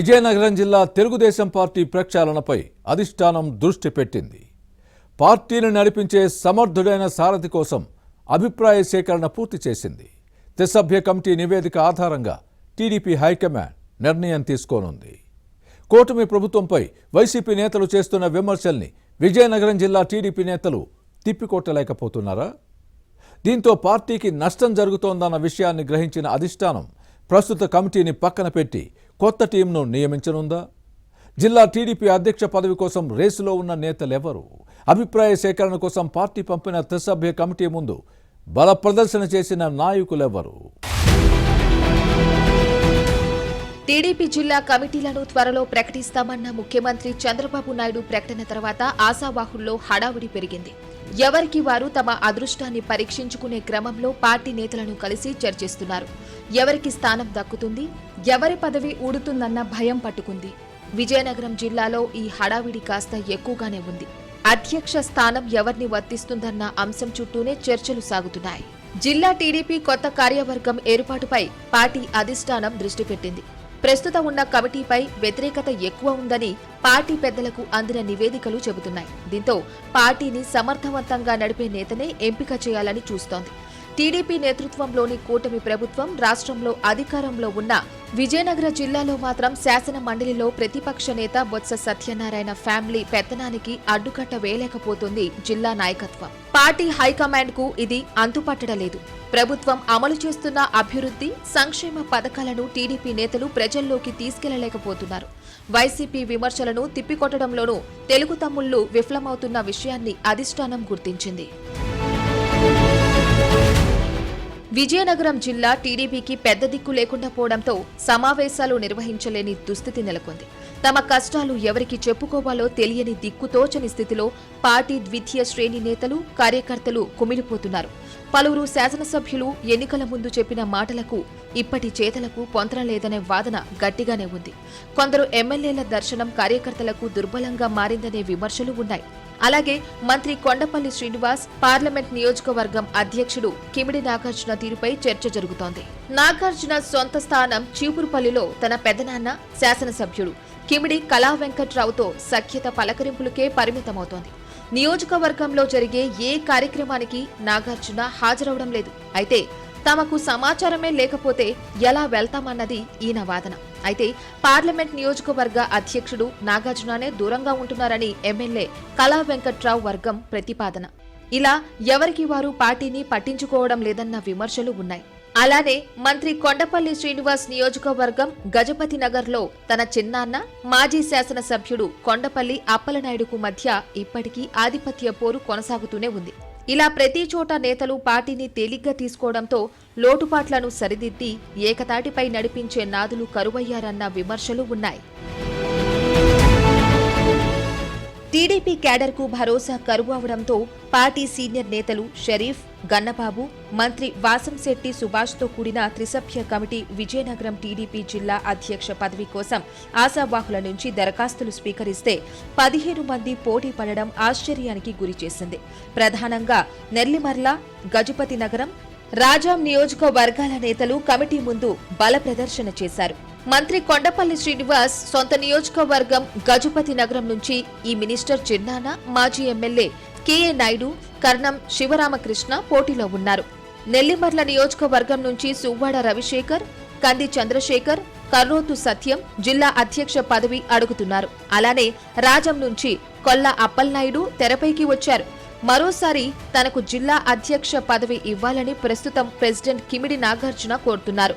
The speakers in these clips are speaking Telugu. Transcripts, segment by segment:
విజయనగరం జిల్లా తెలుగుదేశం పార్టీ ప్రక్షాళనపై అధిష్టానం దృష్టి పెట్టింది. పార్టీని నడిపించే సమర్థుడైన సారథి కోసం అభిప్రాయ సేకరణ పూర్తి చేసింది. త్రిసభ్య కమిటీ నివేదిక ఆధారంగా టీడీపీ హైకమాండ్ నిర్ణయం తీసుకోనుంది. కూటమి ప్రభుత్వంపై వైసీపీ నేతలు చేస్తున్న విమర్శల్ని విజయనగరం జిల్లా టీడీపీ నేతలు తిప్పికొట్టలేకపోతున్నారా? దీంతో పార్టీకి నష్టం జరుగుతోందన్న విషయాన్ని గ్రహించిన అధిష్టానం ప్రస్తుత కమిటీని పక్కన పెట్టి కొత్త టీంను నియమించనుందా? జిల్లా టీడీపీ అధ్యక్ష పదవి కోసం రేసులో ఉన్న నేతలెవరు? అభిప్రాయ సేకరణ కోసం పార్టీ పంపిన త్రిసభ్య కమిటీ ముందు బల ప్రదర్శన చేసిన నాయకులెవరు? టీడీపీ జిల్లా కమిటీలను త్వరలో ప్రకటిస్తామన్న ముఖ్యమంత్రి చంద్రబాబు నాయుడు ప్రకటన తర్వాత ఆశావాహుల్లో హడావుడి పెరిగింది. ఎవరికి వారు తమ అదృష్టాన్ని పరీక్షించుకునే క్రమంలో పార్టీ నేతలను కలిసి చర్చిస్తున్నారు. ఎవరికి స్థానం దక్కుతుంది, ఎవరి పదవి ఊడుతుందన్న భయం పట్టుకుంది. విజయనగరం జిల్లాలో ఈ హడావిడి కాస్త ఎక్కువగానే ఉంది. అధ్యక్ష స్థానం ఎవరిని వర్తిస్తుందన్న అంశం చుట్టూనే చర్చలు సాగుతున్నాయి. జిల్లా టీడీపీ కొత్త కార్యవర్గం ఏర్పాటుపై పార్టీ అధిష్టానం దృష్టి పెట్టింది. ప్రస్తుతం ఉన్న కమిటీపై వ్యతిరేకత ఎక్కువ ఉందని పార్టీ పెద్దలకు అందిన నివేదికలు చెబుతున్నాయి. దీంతో పార్టీని సమర్థవంతంగా నడిపే నేతనే ఎంపిక చేయాలని చూస్తోంది. టీడీపీ నేతృత్వంలోని కూటమి ప్రభుత్వం రాష్ట్రంలో అధికారంలో ఉన్న విజయనగర జిల్లాలో మాత్రం శాసన మండలిలో ప్రతిపక్ష నేత బొత్స సత్యనారాయణ ఫ్యామిలీ పెత్తనానికి అడ్డుకట్ట వేయలేకపోతుంది జిల్లా నాయకత్వం. పార్టీ హైకమాండ్ కు ఇది అంతుపట్టడలేదు. ప్రభుత్వం అమలు చేస్తున్న అభివృద్ధి, సంక్షేమ పథకాలను టీడీపీ నేతలు ప్రజల్లోకి తీసుకెళ్లలేకపోతున్నారు. వైసీపీ విమర్శలను తిప్పికొట్టడంలోనూ తెలుగు తమ్ముళ్లు విఫలమవుతున్న విషయాన్ని అధిష్టానం గుర్తించింది. విజయనగరం జిల్లా టీడీపీకి పెద్ద దిక్కు లేకుండా పోవడంతో సమావేశాలు నిర్వహించలేని దుస్థితి నెలకొంది. తమ కష్టాలు ఎవరికి చెప్పుకోవాలో తెలియని దిక్కుతోచని స్థితిలో పార్టీ ద్వితీయ శ్రేణి నేతలు, కార్యకర్తలు కుమిలిపోతున్నారు. పలువురు శాసనసభ్యులు ఎన్నికల ముందు చెప్పిన మాటలకు ఇప్పటి చేతలకు పొంతన లేదనే వాదన గట్టిగానే ఉంది. కొందరు ఎమ్మెల్యేల దర్శనం కార్యకర్తలకు దుర్బలంగా మారిందనే విమర్శలు ఉన్నాయి. అలాగే మంత్రి కొండపల్లి శ్రీనివాస్ పార్లమెంట్ నియోజకవర్గం అధ్యక్షుడు కిమిడి నాగార్జున తీరుపై చర్చ జరుగుతోంది. నాగార్జున సొంత స్థానం చీపురుపల్లిలో తన పెదనాన్న శాసనసభ్యుడు కిమిడి కళా వెంకట్రావుతో సఖ్యత పలకరింపులకే పరిమితమవుతోంది. నియోజకవర్గంలో జరిగే ఏ కార్యక్రమానికి నాగార్జున హాజరవడం లేదు. అయితే తమకు సమాచారమే లేకపోతే ఎలా వెళ్తామన్నది ఈయన వాదన. అయితే పార్లమెంట్ నియోజకవర్గ అధ్యక్షుడు నాగార్జుననే దూరంగా ఉంటున్నారని ఎమ్మెల్యే కళా వెంకట్రావు వర్గం ప్రతిపాదన. ఇలా ఎవరికి వారు పార్టీని పట్టించుకోవడం లేదన్న విమర్శలు ఉన్నాయి. అలానే మంత్రి కొండపల్లి శ్రీనివాస్ నియోజకవర్గం గజపతి నగర్లో తన చిన్నాన్న మాజీ శాసనసభ్యుడు కొండపల్లి అప్పలనాయుడుకు మధ్య ఇప్పటికీ ఆధిపత్య పోరు కొనసాగుతూనే ఉంది. ఇలా ప్రతి చోట నేతలు పార్టీని తేలిగ్గా తీసుకోవడంతో లోటుపాట్లను సరిదిద్ది ఏకతాటిపై నడిపించే నాదులు కరువయ్యారన్న విమర్శలు ఉన్నాయి. టీడీపీ క్యాడర్కు భరోసా కరువవడంతో పార్టీ సీనియర్ నేతలు షరీఫ్, గన్నబాబు, మంత్రి వాసంశెట్టి సుభాష్తో కూడిన త్రిసభ్య కమిటీ విజయనగరం టీడీపీ జిల్లా అధ్యక్ష పదవి కోసం ఆశావాహుల నుంచి దరఖాస్తులు స్వీకరిస్తే 15 మంది పోటీ పడడం ఆశ్చర్యానికి గురిచేసింది. ప్రధానంగా నెల్లిమర్ల, గజపతి నగరం, రాజాం నియోజకవర్గాల నేతలు కమిటీ ముందు బల ప్రదర్శన చేశారు. మంత్రి కొండపల్లి శ్రీనివాస్ సొంత నియోజకవర్గం గజపతి నగరం నుంచి ఈ మినిస్టర్ చిన్నాన, మాజీ ఎమ్మెల్యే కేఏ నాయుడు, కర్ణం శివరామకృష్ణ పోటీలో ఉన్నారు. నెల్లిమర్ల నియోజకవర్గం నుంచి సువ్వాడ రవిశేఖర్, కంది చంద్రశేఖర్, కర్రోతు సత్యం జిల్లా అధ్యక్ష పదవి అడుగుతున్నారు. అలానే రాజం నుంచి కొల్ల అప్పలనాయుడు తెరపైకి వచ్చారు. మరోసారి తనకు జిల్లా అధ్యక్ష పదవి ఇవ్వాలని ప్రస్తుతం ప్రెసిడెంట్ కిమిడి నాగార్జున కోరుతున్నారు.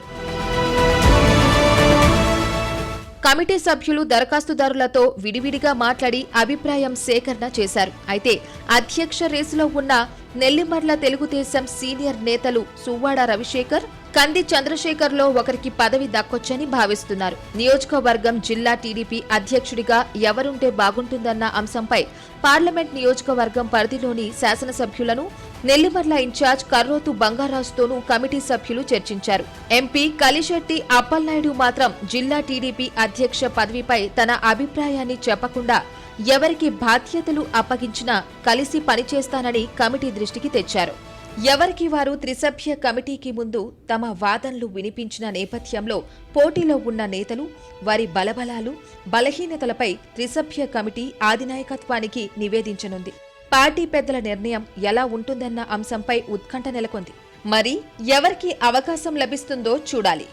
కమిటీ సభ్యులు దరఖాస్తుదారులతో విడివిడిగా మాట్లాడి అభిప్రాయం సేకరణ చేశారు. అయితే అధ్యక్ష రేసులో ఉన్న నెల్లిమర్ల తెలుగుదేశం సీనియర్ నేతలు సువ్వాడ రవిశేఖర్, కంది చంద్రశేఖర్లో ఒకరికి పదవి దక్కొచ్చని భావిస్తున్నారు. నియోజకవర్గం జిల్లా టీడీపీ అధ్యక్షుడిగా ఎవరుంటే బాగుంటుందన్న అంశంపై పార్లమెంట్ నియోజకవర్గం పరిధిలోని శాసనసభ్యులను, నెల్లిమర్ల ఇన్ఛార్జ్ కర్రోతు బంగారాజుతోనూ కమిటీ సభ్యులు చర్చించారు. ఎంపీ కలిశెట్టి అప్పలనాయుడు మాత్రం జిల్లా టీడీపీ అధ్యక్ష పదవిపై తన అభిప్రాయాన్ని చెప్పకుండా ఎవరికి బాధ్యతలు అప్పగించినా కలిసి పనిచేస్తానని కమిటీ దృష్టికి తెచ్చారు. ఎవరికి వారు త్రిసభ్య కమిటీకి ముందు తమ వాదనలు వినిపించిన నేపథ్యంలో పోటీలో ఉన్న నేతలు వారి బలబలాలు బలహీనతలపై త్రిసభ్య కమిటీ ఆధినాయకత్వానికి నివేదించనుంది. పార్టీ పెద్దల నిర్ణయం ఎలా ఉంటుందన్న అంశంపై ఉత్కంఠ నెలకొంది. మరి ఎవరికి అవకాశం లభిస్తుందో చూడాలి.